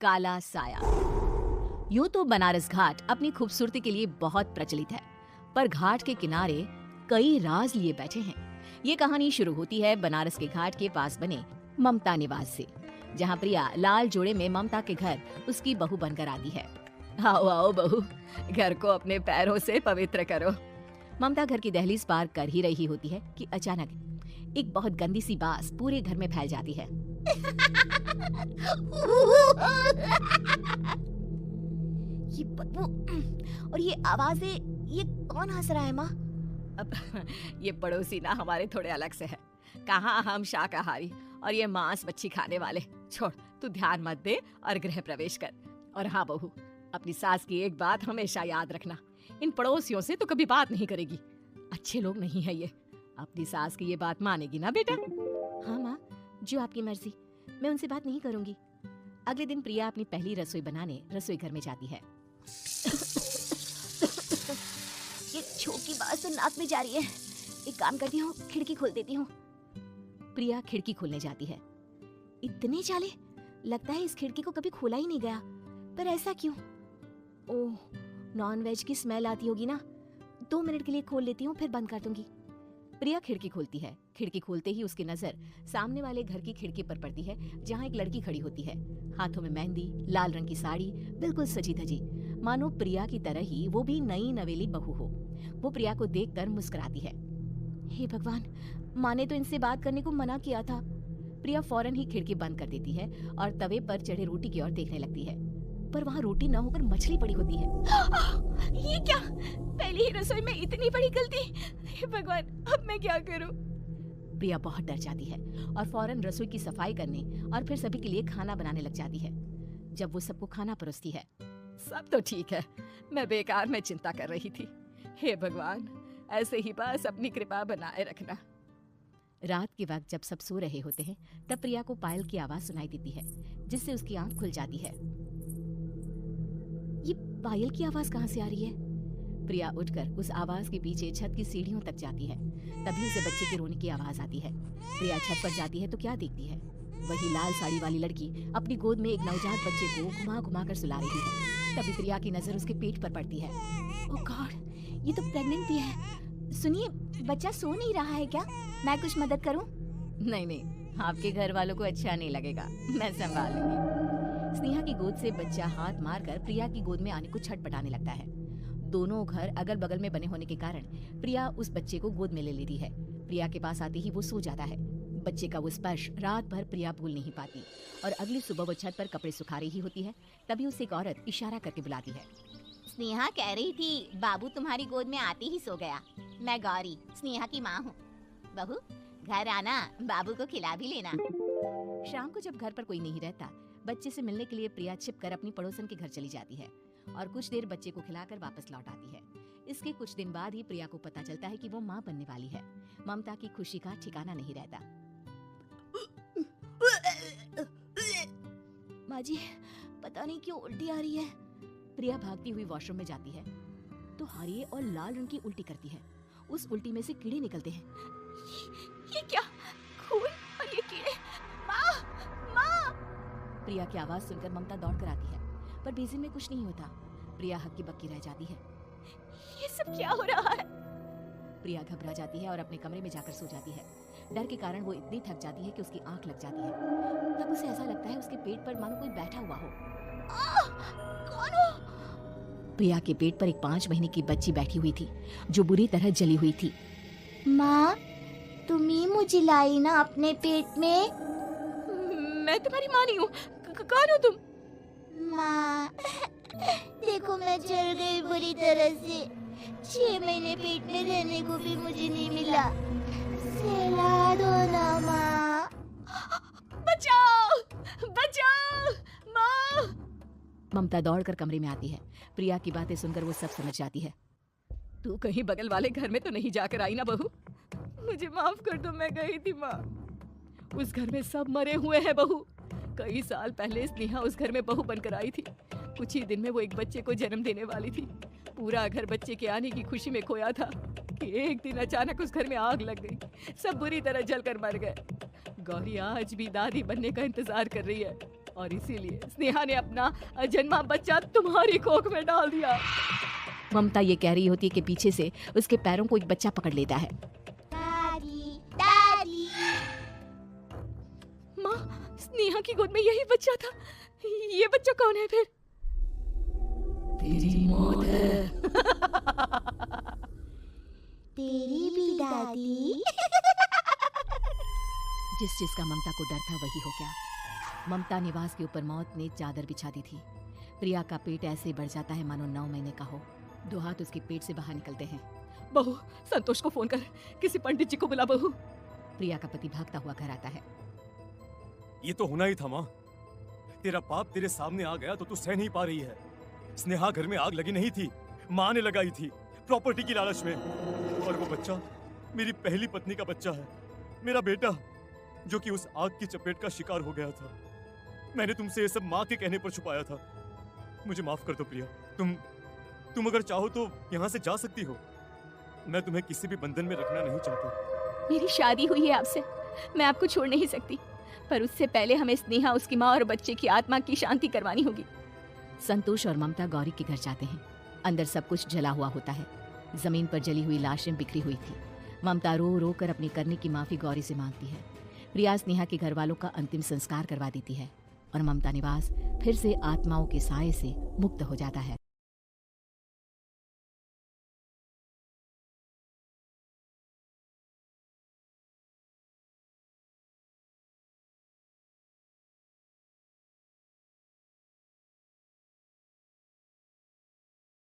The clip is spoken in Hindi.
काला साया। यूं तो बनारस घाट अपनी खूबसूरती के लिए बहुत प्रचलित है, पर घाट के किनारे कई राज लिए बैठे हैं। ये कहानी शुरू होती है बनारस के घाट के पास बने ममता निवास से, जहाँ प्रिया लाल जोड़े में ममता के घर उसकी बहू बनकर आती है। आओ आओ बहू, घर को अपने पैरों से पवित्र करो। ममता घर की दहलीज पार कर ही रही होती है कि अचानक एक बहुत गंदी सी बास पूरे घर में फैल जाती है। ये बदबू और ये आवाजें, ये कौन हंस रहा है माँ? अब ये पड़ोसी ना हमारे थोड़े अलग से है। कहाँ हम शाकाहारी और ये मांस मच्छी खाने वाले। छोड़, तू ध्यान मत दे और गृह प्रवेश कर। और हाँ बहू, अपनी सास की एक बात हमेशा याद रखना, इन पड़ोसियों से तो कभी बात नहीं करेगी। अच्छे लोग नहीं है ये। अपनी सास की ये बात मानेगी ना बेटा? हाँ माँ, जो आपकी मर्जी, मैं उनसे बात नहीं करूंगी। अगले दिन प्रिया अपनी पहली रसोई बनाने रसोई घर में जाती है। ये छोटी की बात तो नाक में जा रही है। एक काम करती हूँ, खिड़की खोल देती हूँ। प्रिया खिड़की खोलने जाती है। इतने चाले, लगता है इस खिड़की को कभी खोला ही नहीं गया। पर ऐसा क्यों? ओह, नॉन वेज की स्मेल आती होगी ना। 2 मिनट के लिए खोल लेती हूँ, फिर बंद कर दूंगी। प्रिया खिड़की खोलती है। खिड़की खोलते ही उसकी नजर सामने वाले घर की खिड़की पर पड़ती है, जहाँ एक लड़की खड़ी होती है। हाथों में मेहंदी, लाल रंग की साड़ी, बिल्कुल सजी धजी, मानो प्रिया की तरह ही वो भी नई नवेली बहू हो। वो प्रिया को देखकर मुस्कुराती है। हे भगवान, माँ ने तो इनसे बात करने को मना किया था। प्रिया फौरन ही खिड़की बंद कर देती है और तवे पर चढ़े रोटी की ओर देखने लगती है, पर वहाँ रोटी न होकर मछली पड़ी होती है। ये क्या? पहली ही रसोई में इतनी बड़ी गलती। हे भगवान, अब मैं क्या करूं? प्रिया बहुत डर जाती है और फौरन रसोई की सफाई करने और फिर सभी के लिए खाना बनाने लग जाती है। जब वो सबको खाना परोसती है, सब तो ठीक है, मैं बेकार में चिंता कर रही थी। हे भगवान, ऐसे ही बस अपनी कृपा बनाए रखना। रात के वक्त जब सब सो रहे होते हैं, तब प्रिया को पायल की आवाज सुनाई देती है, जिससे उसकी आंख खुल जाती है। ये पायल की आवाज कहाँ से आ रही है? प्रिया उठकर उस आवाज के पीछे छत की सीढ़ियों तक जाती है। तभी उसे बच्चे के रोने की आवाज आती है। प्रिया छत पर जाती है तो क्या देखती है? वही लाल साड़ी वाली लड़की अपनी गोद में एक नवजात बच्चे को घुमा घुमा कर सुला रही है। तभी प्रिया की नजर उसके पेट पर पड़ती है। ओह गॉड, ये तो प्रेग्नेंट भी है। सुनिए, बच्चा सो नहीं रहा है क्या? मैं कुछ मदद करूं? नहीं नहीं, आपके घर वालों को अच्छा नहीं लगेगा, मैं संभाल लूंगी। स्नेहा की गोद से बच्चा हाथ मारकर प्रिया की गोद में आने को छटपटाने लगता है। दोनों घर अगल बगल में बने होने के कारण प्रिया उस बच्चे को गोद में ले लेती है। प्रिया के पास आते ही वो सो जाता है। बच्चे का वो स्पर्श रात भर प्रिया भूल नहीं पाती और अगली सुबह वो छत पर कपड़े सुखा रही होती है। तभी उसे एक औरत इशारा करके बुलाती है। स्नेहा कह रही थी बाबू तुम्हारी गोद में आते ही सो गया। मैं गौरी, स्नेहा की माँ हूँ। बहू, घर आना, बाबू को खिला भी लेना। शाम को जब घर पर कोई नहीं रहता, बच्चे से मिलने के लिए प्रिया छिपकर अपनी पड़ोसन के घर चली जाती है और कुछ देर बच्चे को खिलाकर वापस लौट आती है। इसके कुछ दिन बाद ही प्रिया को पता चलता है कि वो माँ बनने वाली है। ममता की खुशी का ठिकाना नहीं रहता। माँ जी, पता नहीं क्यों उल्टी आ रही है। प्रिया भागती हुई वॉशरूम में जाती है तो हरे और लाल रंग की उल्टी करती है। उस उल्टी में से कीड़े निकलते हैं। ये क्या? खून और ये कीड़े! माँ! माँ! प्रिया की आवाज सुनकर ममता दौड़कर आती है, पर बेसिन में कुछ नहीं होता। प्रिया हक्की बक्की रह जाती है। ये सब क्या हो रहा है? प्रिया घबरा जाती है और अपने कमरे में जाकर सो जाती है। डर के कारण वो इतनी थक जाती है कि उसकी आंख लग जाती है। तब उसे ऐसा लगता है उसके पेट पर मानो कोई बैठा हुआ हो। कौन हो? प्रिया के पेट पर एक 5 महीने की बच्ची बैठी हुई थी, जो बुरी तरह जली हुई थी। माँ, तुम ही मुझे लाई ना अपने पेट में? मैं तुम्हारी माँ नहीं हूँ। कौन हो तुम? माँ, देखो मैं जल गई बुरी तरह से। 6 महीने पेट में रहने को भी मुझे नहीं मिला। सहला दो ना माँ। बचाओ! बचाओ! माँ! ममता दौड़कर कमरे में आती है। प्रिया की बातें सुनकर वो सब समझ जाती है। तू कहीं बगल वाले घर में तो नहीं जाकर आई ना बहू? मुझे माफ कर दो, मैं गई थी माँ। उस घर में सब मरे हुए हैं बहू। कई साल पहले स्नेहा उस घर में बहू बनकर आई थी। कुछ ही दिन में वो एक बच्चे को जन्म देने वाली थी। पूरा घर बच्चे के आने की खुशी में खोया था कि एक दिन अचानक उस घर में आग लग गई। सब बुरी तरह जलकर मर गए। गौरी आज भी दादी बनने का इंतजार कर रही है। और इसीलिए स्नेहा ने अपना अजन्मा बच्चा तुम्हारी कोख में डाल दिया। ममता ये कह रही होती है कि पीछे से उसके पैरों को एक बच्चा पकड़ लेता है। दादी दादी। माँ, स्नेहा की गोद में यही बच्चा था। ये बच्चा कौन है फिर? तेरी मौत है। तेरी भी दादी। जिस चीज का ममता को डर था वही हो गया। ममता निवास के ऊपर मौत ने चादर बिछा दी थी। प्रिया का पेट ऐसे बढ़ जाता है मानो 9 महीने का हो। 2 हाथ उसके पेट से बाहर निकलते हैं। बहू, संतोष को फोन कर, किसी पंडित जी को बुला बहू। प्रिया का पति भागता हुआ घर आता है। ये तो होना ही था माँ। तेरा पाप तेरे सामने आ गया तो तू सह नहीं पा रही है। स्नेहा घर में आग लगी नहीं थी, माँ ने लगाई थी, प्रॉपर्टी की लालच में। और वो बच्चा मेरी पहली पत्नी का बच्चा है, मेरा बेटा, जो कि उस आग की चपेट का शिकार हो गया था। मैंने तुमसे ये सब माँ के कहने पर छुपाया था। मुझे माफ कर दो प्रिया। तुम अगर चाहो तो यहाँ से जा सकती हो। मैं तुम्हें किसी भी बंधन में रखना नहीं चाहता। मेरी शादी हुई है आपसे, मैं आपको छोड़ नहीं सकती, पर उससे पहले हमें स्नेहा, उसकी माँ और बच्चे की आत्मा की शांति करवानी होगी। संतोष और ममता गौरी के घर जाते हैं। अंदर सब कुछ जला हुआ होता है। जमीन पर जली हुई लाशें बिखरी हुई थी। ममता रो रो कर अपनी करने की माफी गौरी से मांगती है। प्रिया स्नेहा के घर वालों का अंतिम संस्कार करवा देती है और ममता निवास फिर से आत्माओं के साए से मुक्त हो जाता है।